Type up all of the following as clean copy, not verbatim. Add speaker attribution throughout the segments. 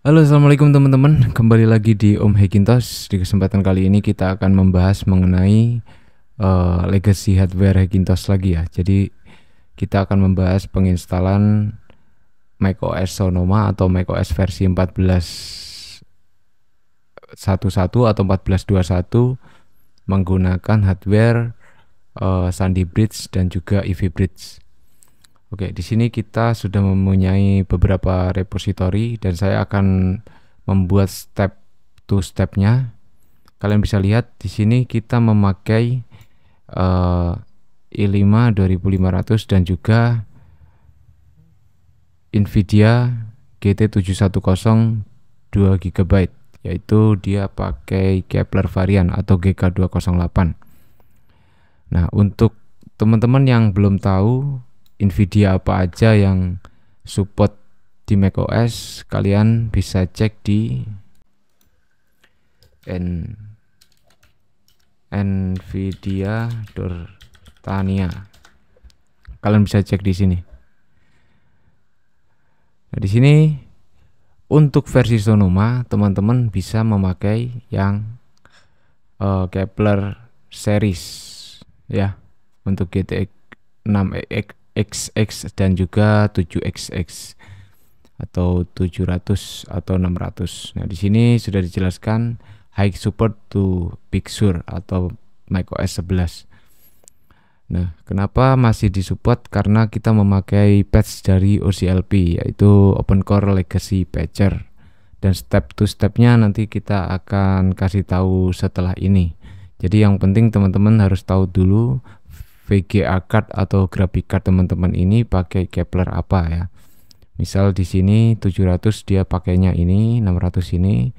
Speaker 1: Halo, assalamualaikum teman-teman. Kembali lagi di Om Hackintosh. Di kesempatan kali ini kita akan membahas mengenai legacy hardware Hackintosh lagi ya. Jadi kita akan membahas penginstalan macOS Sonoma atau macOS versi 14.11 atau 14.21 menggunakan hardware Sandy Bridge dan juga Ivy Bridge. Oke, di sini kita sudah mempunyai beberapa repository dan saya akan membuat step to stepnya. Kalian bisa lihat di sini kita memakai i5 2500 dan juga Nvidia GT 710 2GB, yaitu dia pakai Kepler varian atau GK208. Nah, untuk teman-teman yang belum tahu Nvidia apa aja yang support di macOS, kalian bisa cek di Nvidia Dortania. Kalian bisa cek di sini. Nah, di sini untuk versi Sonoma, teman-teman bisa memakai yang Kepler series ya, untuk GTX 6XX dan juga 7XX atau 700 atau 600. Nah, di sini sudah dijelaskan high support to Big Sur atau macOS 11. Nah, kenapa masih disupport? Karena kita memakai patch dari OCLP, yaitu Open Core Legacy Patcher. Dan step to stepnya nanti kita akan kasih tahu setelah ini. Jadi yang penting teman-teman harus tahu dulu VGA card atau graphic card teman-teman ini pakai Kepler apa ya. Misal di sini 700 dia pakainya ini, 600 ini,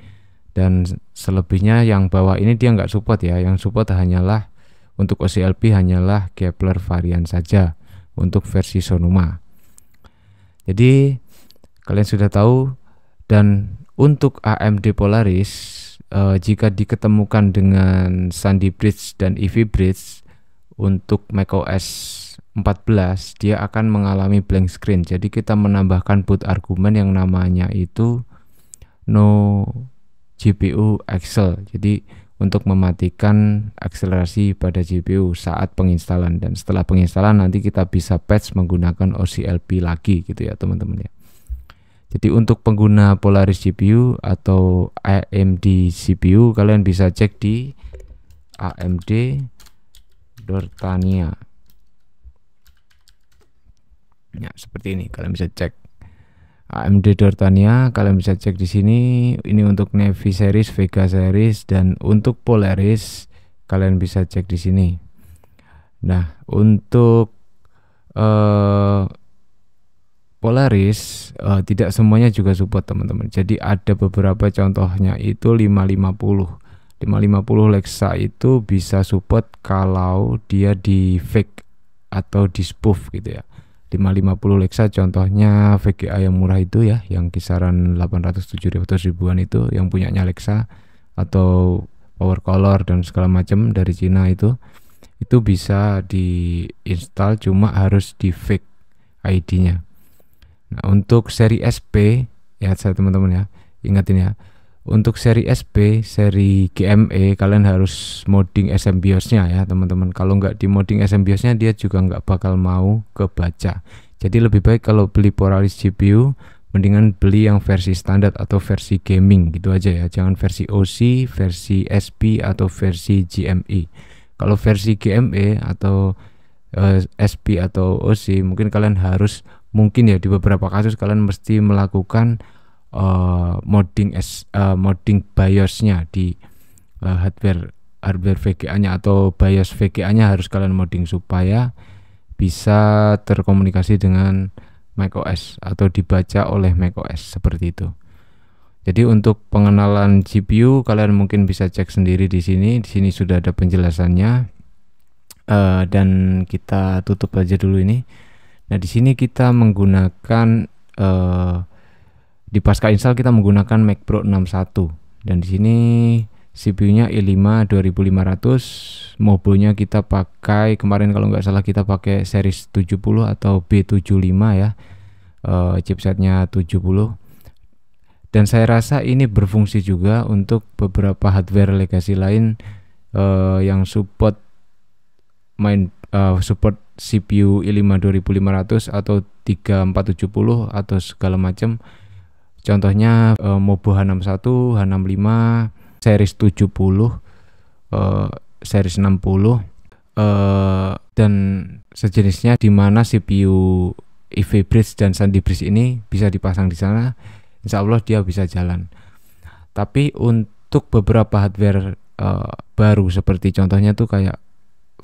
Speaker 1: dan selebihnya yang bawah ini dia nggak support ya. Yang support hanyalah untuk OCLP hanyalah Kepler varian saja untuk versi Sonoma. Jadi kalian sudah tahu. Dan untuk AMD Polaris jika diketemukan dengan Sandy Bridge dan Ivy Bridge untuk macOS 14 dia akan mengalami blank screen. Jadi kita menambahkan boot argumen yang namanya itu no GPU Excel. Jadi untuk mematikan akselerasi pada GPU saat penginstalan, dan setelah penginstalan nanti kita bisa patch menggunakan OCLP lagi gitu ya teman-teman ya. Jadi untuk pengguna Polaris GPU atau AMD CPU kalian bisa cek di AMD Dortania. Ya, seperti ini kalian bisa cek AMD Dortania, kalian bisa cek di sini. Ini untuk Navy series, Vega series, dan untuk Polaris kalian bisa cek di sini. Nah, untuk Polaris tidak semuanya juga support teman-teman. Jadi ada beberapa contohnya itu 550 Lexa itu bisa support kalau dia di fake atau di spoof gitu ya. 550 Lexa contohnya VGA yang murah itu ya, yang kisaran 800-700 ribuan itu yang punyanya Lexa atau Power Color dan segala macam dari Cina itu bisa diinstal, cuma harus di fake ID-nya. Nah, untuk seri SP ya saya teman-teman ya, ingatin ya, untuk seri SP, seri GME kalian harus modding SMBIOS-nya ya teman-teman. Kalau nggak di modding SMBIOS-nya dia juga nggak bakal mau kebaca. Jadi lebih baik kalau beli Polaris GPU mendingan beli yang versi standar atau versi gaming gitu aja ya. Jangan versi OC, versi SP atau versi GME. Kalau versi GME atau SP atau OC mungkin kalian harus, mungkin ya di beberapa kasus kalian mesti melakukan modding BIOS-nya di hardware VGA-nya atau BIOS VGA-nya harus kalian modding supaya bisa terkomunikasi dengan macOS atau dibaca oleh macOS seperti itu. Jadi untuk pengenalan GPU kalian mungkin bisa cek sendiri di sini. Di sini sudah ada penjelasannya. Dan kita tutup aja dulu ini. Nah, di sini kita menggunakan di pasca install kita menggunakan Mac Pro 61, dan di sini CPU-nya i5 2500, mobonya kita pakai kemarin kalau nggak salah kita pakai series 70 atau B75 ya, chipsetnya 70. Dan saya rasa ini berfungsi juga untuk beberapa hardware legacy lain yang support support CPU i5 2500 atau 3470 atau segala macam. Contohnya Mobo H61, H65, series 70, series 60 dan sejenisnya, di mana CPU Ivy Bridge dan Sandy Bridge ini bisa dipasang di sana. Insya Allah dia bisa jalan. Tapi untuk beberapa hardware baru seperti contohnya tuh kayak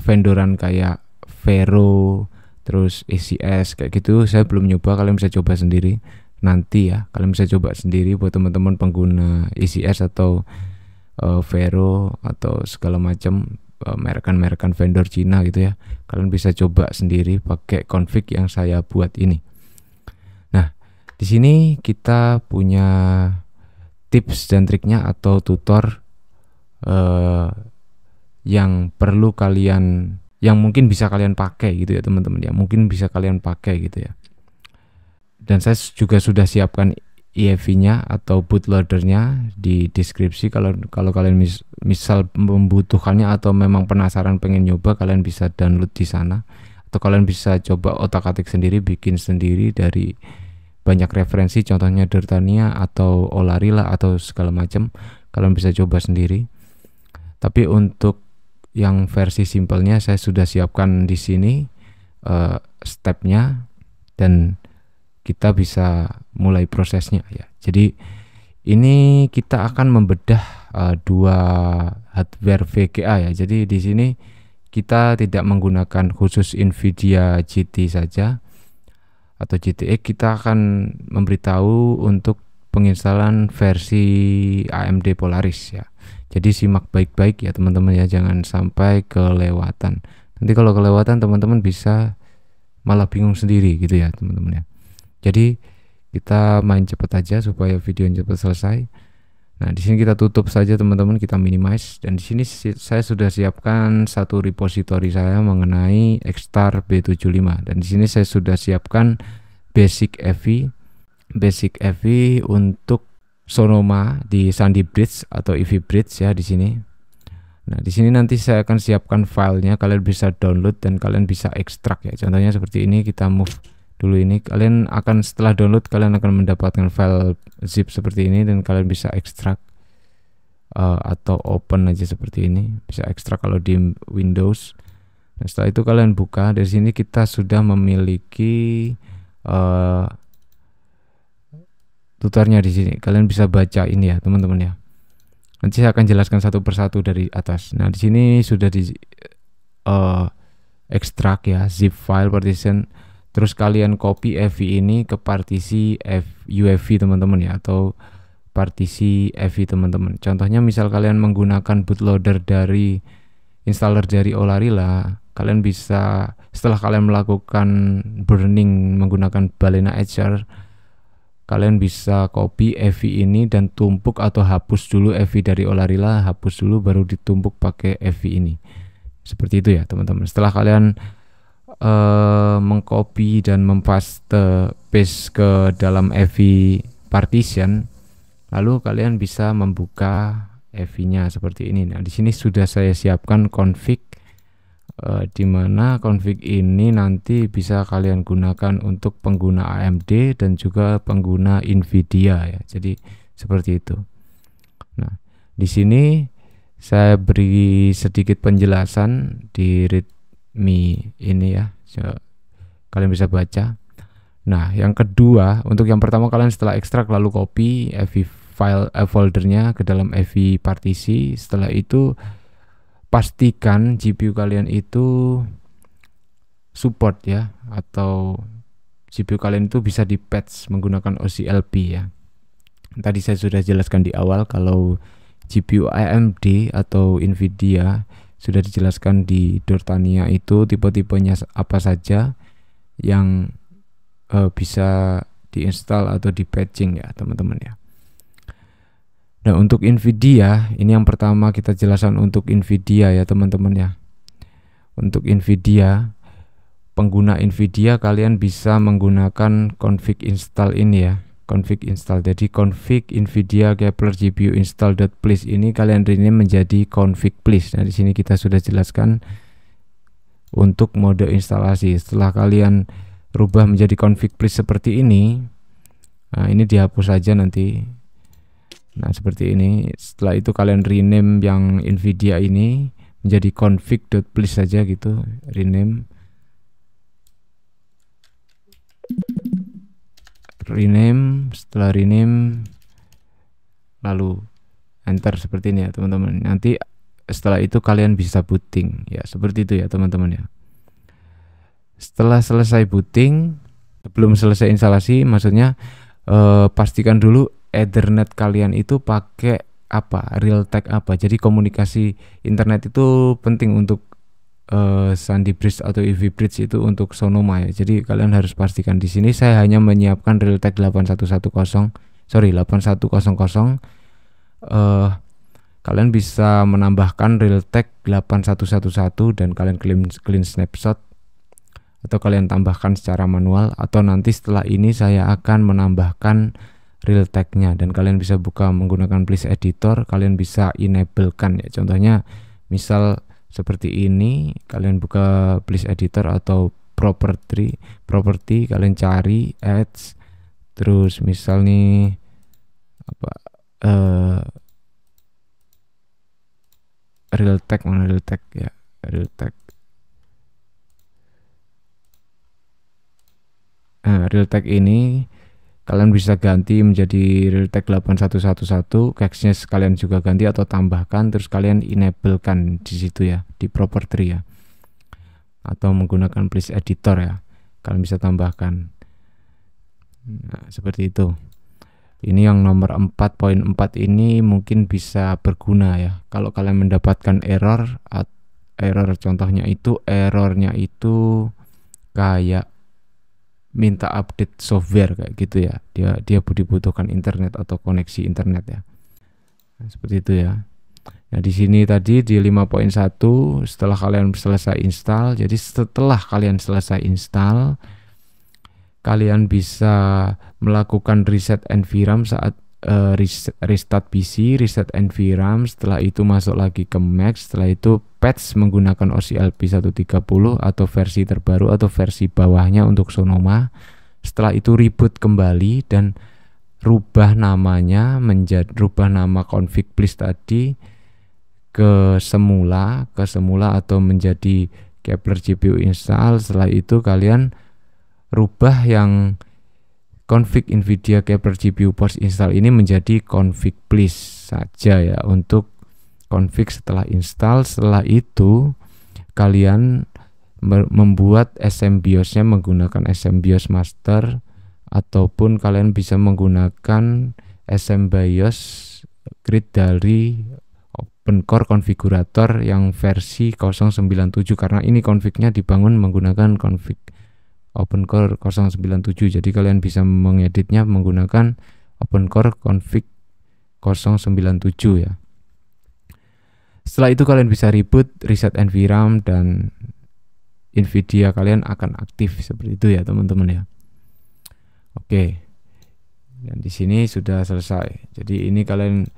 Speaker 1: vendoran kayak Vero, terus ACS kayak gitu, saya belum nyoba. Kalian bisa coba sendiri nanti ya. Kalian bisa coba sendiri buat teman-teman pengguna ACS atau Vero atau segala macam merek-merek vendor Cina gitu ya. Kalian bisa coba sendiri pakai config yang saya buat ini. Nah, di sini kita punya tips dan triknya atau tutor yang perlu kalian, yang mungkin bisa kalian pakai gitu ya teman-teman ya. Mungkin bisa kalian pakai gitu ya. Dan saya juga sudah siapkan EFI-nya atau bootloader-nya di deskripsi. Kalau kalian misal membutuhkannya atau memang penasaran pengen nyoba, kalian bisa download di sana. Atau kalian bisa coba otak-atik sendiri, bikin sendiri dari banyak referensi, contohnya Dortania atau Olarila atau segala macam. Kalian bisa coba sendiri. Tapi untuk yang versi simpelnya saya sudah siapkan di sini stepnya, dan kita bisa mulai prosesnya ya. Jadi ini kita akan membedah dua hardware VGA ya. Jadi di sini kita tidak menggunakan khusus Nvidia GT saja atau GTX. Kita akan memberitahu untuk penginstalan versi AMD Polaris ya. Jadi simak baik-baik ya teman-teman ya, jangan sampai kelewatan. Nanti kalau kelewatan teman-teman bisa malah bingung sendiri gitu ya teman-teman ya. Jadi kita main cepat aja supaya video cepat selesai. Nah, di sini kita tutup saja teman-teman, kita minimize, dan di sini saya sudah siapkan satu repository saya mengenai X-Star B75, dan di sini saya sudah siapkan basic EV untuk Sonoma di Sandy Bridge atau Ivy Bridge ya di sini. Nah, di sini nanti saya akan siapkan filenya, kalian bisa download dan kalian bisa ekstrak ya. Contohnya seperti ini, kita move dulu ini. Kalian akan setelah download kalian akan mendapatkan file zip seperti ini, dan kalian bisa ekstrak atau open aja seperti ini. Bisa ekstrak kalau di Windows. Nah, setelah itu kalian buka. Dari sini kita sudah memiliki tutornya di sini. Kalian bisa baca ini ya teman-teman ya. Nanti saya akan jelaskan satu persatu dari atas. Nah, di sini sudah di ekstrak ya, zip file partition. Terus kalian copy EV ini ke partisi UEFI teman-teman ya, atau partisi EV teman-teman. Contohnya misal kalian menggunakan bootloader dari installer dari Olarila, kalian bisa setelah kalian melakukan burning menggunakan Balena HR, kalian bisa copy EV ini dan tumpuk atau hapus dulu EV dari Olarila, hapus dulu baru ditumpuk pakai EV ini. Seperti itu ya teman-teman. Setelah kalian mengcopy dan paste ke dalam EV partition, lalu kalian bisa membuka EV-nya seperti ini. Nah, di sini sudah saya siapkan config, di mana config ini nanti bisa kalian gunakan untuk pengguna AMD dan juga pengguna Nvidia ya. Jadi seperti itu. Nah, di sini saya beri sedikit penjelasan di readme ini ya, kalian bisa baca. Nah, yang kedua, untuk yang pertama kalian setelah ekstrak lalu copy EV file foldernya ke dalam EV partisi. Setelah itu pastikan GPU kalian itu support ya, atau GPU kalian itu bisa di patch menggunakan OCLP ya. Tadi saya sudah jelaskan di awal kalau GPU AMD atau Nvidia sudah dijelaskan di Dortania itu tipe-tipenya apa saja yang bisa diinstal atau di patching ya teman-teman ya. Nah, untuk Nvidia ini yang pertama kita jelaskan untuk Nvidia ya teman-teman ya. Untuk Nvidia, pengguna Nvidia kalian bisa menggunakan config install ini ya. config install. Jadi config NVIDIA Kepler GPU install.please ini kalian rename menjadi config please. Nah, di sini kita sudah jelaskan untuk mode instalasi. Setelah kalian rubah menjadi config please seperti ini, nah ini dihapus saja nanti. Nah, seperti ini. Setelah itu kalian rename yang NVIDIA ini menjadi config.please saja gitu, rename. Setelah rename lalu enter seperti ini ya teman-teman. Nanti setelah itu kalian bisa booting ya, seperti itu ya teman-teman ya. Setelah selesai booting, sebelum selesai instalasi maksudnya pastikan dulu Ethernet kalian itu pakai apa, Realtek apa. Jadi komunikasi internet itu penting untuk Sandy Bridge atau EV Bridge itu untuk Sonoma ya. Jadi kalian harus pastikan. Di sini saya hanya menyiapkan Realtek 8110. Kalian bisa menambahkan Realtek 8111 dan kalian clean snapshot, atau kalian tambahkan secara manual, atau nanti setelah ini saya akan menambahkan Realtek-nya dan kalian bisa buka menggunakan Please Editor. Kalian bisa enablekan ya. Contohnya misal seperti ini, kalian buka Please Editor atau property, kalian cari ads, terus misal nih apa, Realtek, mana Realtek ya, Realtek. Realtek ini kalian bisa ganti menjadi Realtek 8111, cache-nya kalian juga ganti atau tambahkan, terus kalian enablekan di situ ya, di property ya, atau menggunakan Please Editor ya, kalian bisa tambahkan. Nah, seperti itu. Ini yang nomor 4.4 ini mungkin bisa berguna ya, kalau kalian mendapatkan error contohnya itu errornya itu kayak minta update software kayak gitu ya, dia dibutuhkan internet atau koneksi internet ya. Nah, seperti itu ya. Nah, di sini tadi di 5.1 setelah kalian selesai install, jadi setelah kalian selesai install, kalian bisa melakukan reset NVRAM saat restart PC, reset NVRAM, setelah itu masuk lagi ke Mac, setelah itu patch menggunakan OCLP 130 atau versi terbaru atau versi bawahnya untuk Sonoma. Setelah itu reboot kembali dan rubah namanya rubah nama config please tadi ke semula atau menjadi Kepler GPU install. Setelah itu kalian rubah yang config NVIDIA Kepler GPU post install ini menjadi config please saja ya untuk config setelah install. Setelah itu kalian membuat SMBIOS-nya menggunakan SMBIOS master, ataupun kalian bisa menggunakan SMBIOS grid dari OpenCore konfigurator yang versi 097, karena ini config-nya dibangun menggunakan config OpenCore 097. Jadi kalian bisa mengeditnya menggunakan OpenCore config 097 ya. Setelah itu kalian bisa reboot, reset NVRAM, dan NVIDIA kalian akan aktif seperti itu ya teman-teman ya. Oke. Dan di sini sudah selesai. Jadi ini kalian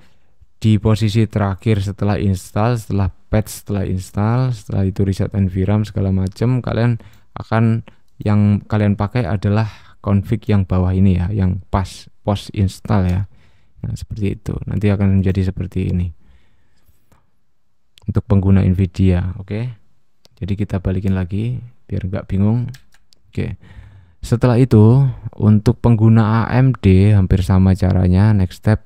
Speaker 1: di posisi terakhir setelah install, setelah patch, setelah install, setelah itu reset NVRAM segala macam, kalian akan yang kalian pakai adalah config yang bawah ini ya, yang post install ya. Nah, seperti itu. Nanti akan menjadi seperti ini untuk pengguna NVIDIA. Oke. Jadi kita balikin lagi biar nggak bingung. Oke. Setelah itu untuk pengguna AMD hampir sama caranya. Next step,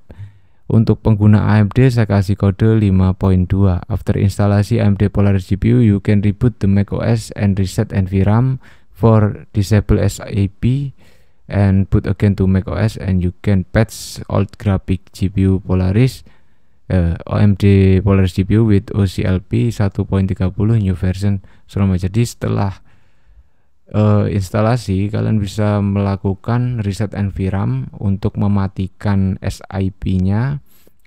Speaker 1: untuk pengguna AMD saya kasih kode 5.2. After instalasi AMD Polaris GPU, you can reboot the macOS and reset NVRAM for disable SAP and boot again to macOS, and you can patch old graphic GPU Polaris AMD Polaris GPU with OCLP 1.30 new version Sonoma. Jadi setelah instalasi kalian bisa melakukan reset NVRAM untuk mematikan SIP-nya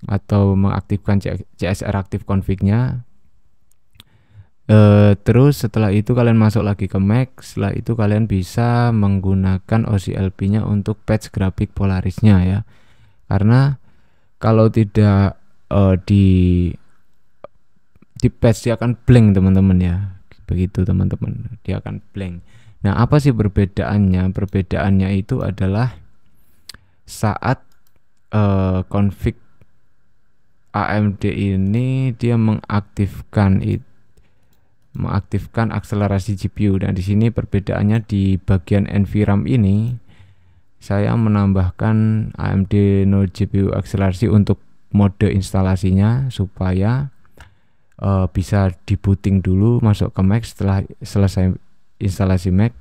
Speaker 1: atau mengaktifkan CSR active config-nya. Terus setelah itu kalian masuk lagi ke Mac. Setelah itu kalian bisa menggunakan OCLP-nya untuk patch grafik Polarisnya ya. Karena kalau tidak di patch dia akan blank teman-teman ya. Begitu teman-teman, dia akan blank. Nah, apa sih perbedaannya? Perbedaannya itu adalah saat config AMD ini dia mengaktifkan akselerasi GPU. Dan di sini perbedaannya di bagian NVRAM ini saya menambahkan AMD Node GPU akselerasi untuk mode instalasinya supaya bisa dibooting dulu masuk ke Mac. Setelah selesai instalasi Mac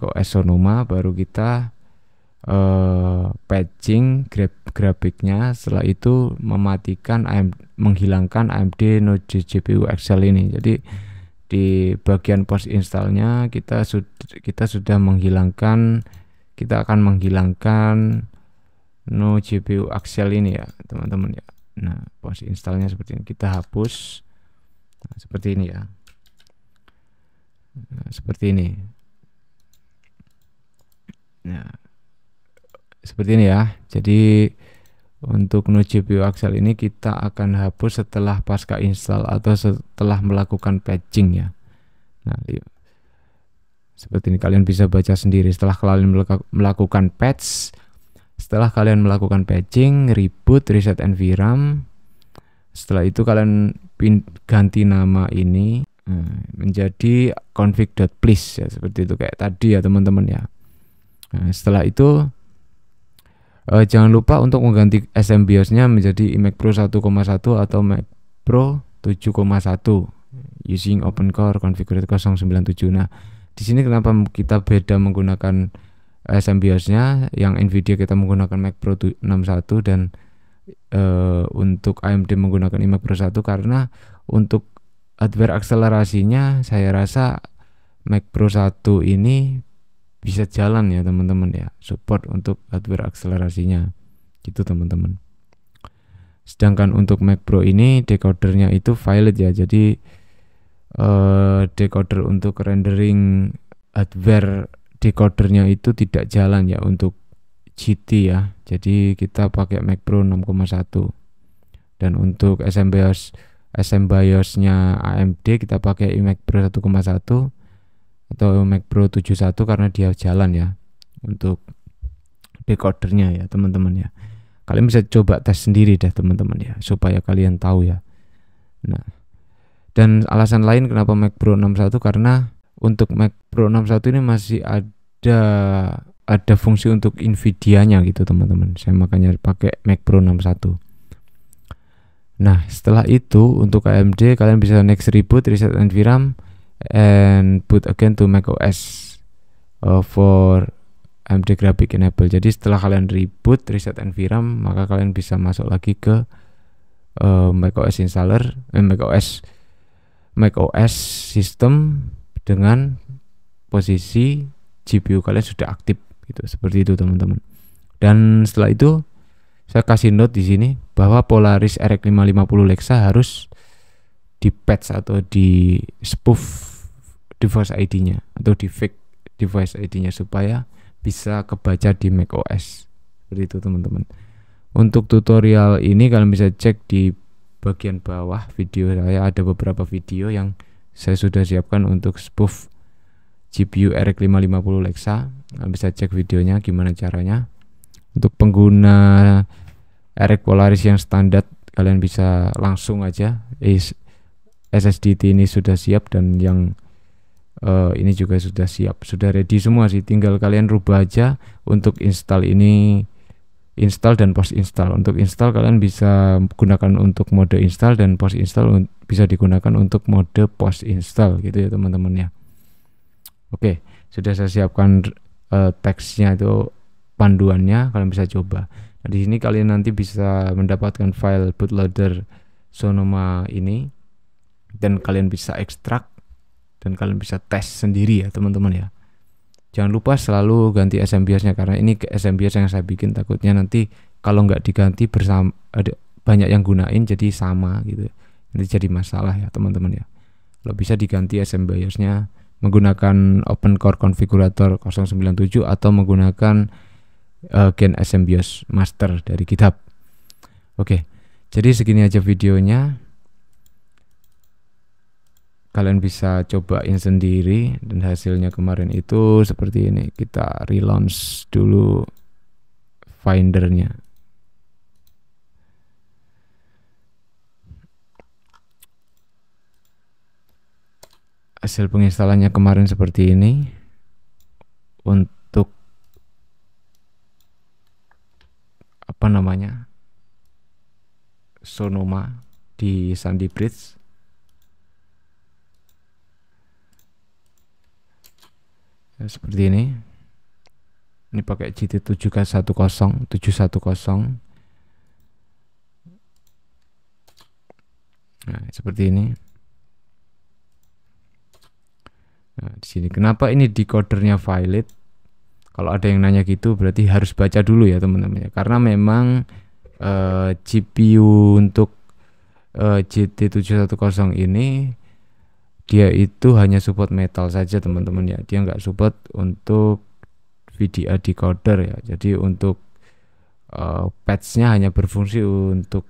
Speaker 1: OS Sonoma, baru kita patching grafiknya. Setelah itu menghilangkan AMD Node GPU Excel ini. Jadi di bagian post installnya kita sudah menghilangkan, kita akan menghilangkan Node GPU Excel ini ya teman-teman ya. Nah, post installnya seperti ini, kita hapus. Nah, seperti ini ya. Nah, seperti ini. Nah, seperti ini ya. Jadi untuk Node GPU Excel ini kita akan hapus setelah pasca install atau setelah melakukan patching ya. Nah, seperti ini, kalian bisa baca sendiri. Setelah kalian melakukan patch, setelah kalian melakukan patching, reboot, reset NVRAM, setelah itu kalian ganti nama ini menjadi config.please ya, seperti itu kayak tadi ya teman-teman ya. Nah, setelah itu jangan lupa untuk mengganti SMBIOS-nya menjadi iMac Pro 1,1 atau Mac Pro 7,1 using OpenCore configurator 097. Nah, di sini kenapa kita beda menggunakan SMBIOS-nya? Yang Nvidia kita menggunakan Mac Pro 61 dan untuk AMD menggunakan iMac Pro 1, karena untuk hardware akselerasinya saya rasa Mac Pro 1 ini bisa jalan ya teman-teman ya, support untuk hardware akselerasinya gitu teman-teman. Sedangkan untuk Mac Pro ini decodernya itu violet ya, jadi decoder untuk rendering hardware decodernya itu tidak jalan ya untuk GT ya. Jadi kita pakai Mac Pro 6,1. Dan untuk SMBIOS-nya AMD kita pakai iMac Pro 1,1 atau Mac Pro 71 karena dia jalan ya untuk decodernya ya teman-teman ya. Kalian bisa coba tes sendiri deh teman-teman ya, supaya kalian tahu ya. Nah, dan alasan lain kenapa Mac Pro 61 karena untuk Mac Pro 61 ini masih ada fungsi untuk Nvidia-nya gitu teman-teman. Saya makanya pakai Mac Pro 61. Nah, setelah itu untuk AMD kalian bisa next reboot, reset NVRAM and boot again to macOS for AMD Graphic Enable. Jadi setelah kalian reboot, reset NVRAM, maka kalian bisa masuk lagi ke macOS installer, macOS system dengan posisi GPU kalian sudah aktif gitu, seperti itu teman-teman. Dan setelah itu saya kasih note di sini bahwa Polaris RX 550 Lexa harus di patch atau di spoof device ID-nya atau di fake device ID-nya supaya bisa kebaca di macOS. Seperti itu teman-teman. Untuk tutorial ini kalian bisa cek di bagian bawah video saya, ada beberapa video yang saya sudah siapkan untuk spoof GPU RX 550 Lexa. Kalian bisa cek videonya gimana caranya. Untuk pengguna RX Polaris yang standar kalian bisa langsung aja, SSD ini sudah siap dan yang ini juga sudah siap, sudah ready semua sih, tinggal kalian rubah aja untuk install ini, install dan post install. Untuk install kalian bisa gunakan untuk mode install dan post install bisa digunakan untuk mode post install gitu ya teman-teman ya. Oke, sudah saya siapkan teksnya itu, panduannya, kalian bisa coba. Nah, di sini kalian nanti bisa mendapatkan file bootloader Sonoma ini dan kalian bisa ekstrak dan kalian bisa tes sendiri ya teman-teman ya. Jangan lupa selalu ganti SMBIOS-nya karena ini SMBIOS yang saya bikin, takutnya nanti kalau nggak diganti bersama ada banyak yang gunain jadi sama gitu. Nanti jadi masalah ya teman-teman ya. Kalau bisa diganti SM BIOS-nya menggunakan OpenCore Configurator 097 atau menggunakan Gen SM BIOS Master dari GitHub. Oke, jadi segini aja videonya. Kalian bisa cobain sendiri dan hasilnya kemarin itu seperti ini. Kita relaunch dulu Findernya. Hasil penginstalannya kemarin seperti ini. Untuk apa namanya, Sonoma di Sandy Bridge. Ya, seperti ini. Ini pakai GT710 710. Nah, seperti ini. Nah, di sini kenapa ini decodernya valid? Kalau ada yang nanya gitu berarti harus baca dulu ya teman-teman ya. Karena memang GPU untuk GT710 ini dia itu hanya support metal saja teman-teman ya. Dia nggak support untuk VDA decoder ya. Jadi untuk patch-nya hanya berfungsi untuk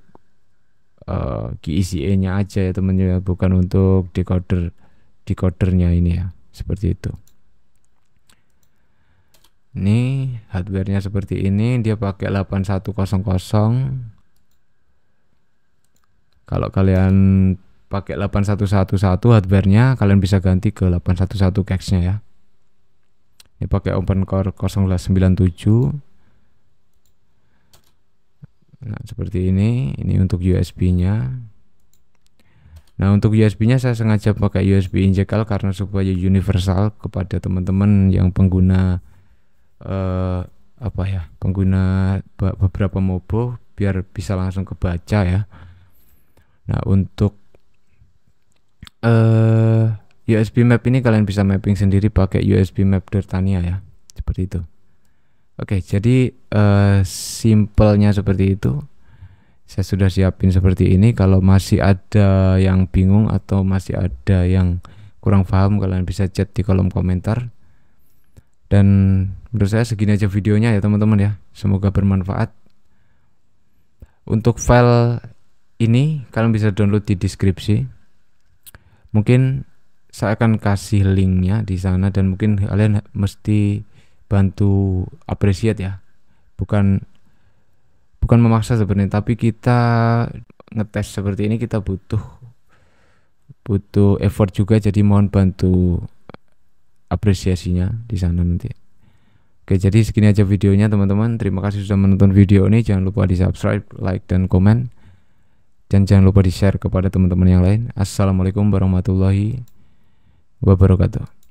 Speaker 1: GECA-nya aja ya teman-teman ya, bukan untuk decodernya ini ya, seperti itu. Ini hardware-nya seperti ini, dia pakai 8100. Kalau kalian pakai 8111 hardware-nya, kalian bisa ganti ke 811 cache-nya ya. Ini pakai OpenCore 097. Nah, seperti ini untuk USB-nya. Nah, untuk USB-nya saya sengaja pakai USB injekal karena supaya universal kepada teman-teman yang pengguna pengguna beberapa mobo biar bisa langsung kebaca ya. Nah, untuk USB map ini kalian bisa mapping sendiri pakai USB map Dertania ya, seperti itu. Oke, jadi simpelnya seperti itu. Saya sudah siapin seperti ini. Kalau masih ada yang bingung atau masih ada yang kurang paham, kalian bisa chat di kolom komentar. Dan menurut saya segini aja videonya ya teman-teman ya. Semoga bermanfaat. Untuk file ini kalian bisa download di deskripsi. Mungkin saya akan kasih linknya di sana dan mungkin kalian mesti bantu appreciate ya. Bukan memaksa sebenarnya, tapi kita ngetes seperti ini kita butuh effort juga, jadi mohon bantu apresiasinya di sana nanti. Oke, jadi segini aja videonya teman-teman. Terima kasih sudah menonton video ini. Jangan lupa di subscribe, like, dan komen. Dan jangan lupa di share kepada teman-teman yang lain. Assalamualaikum warahmatullahi wabarakatuh.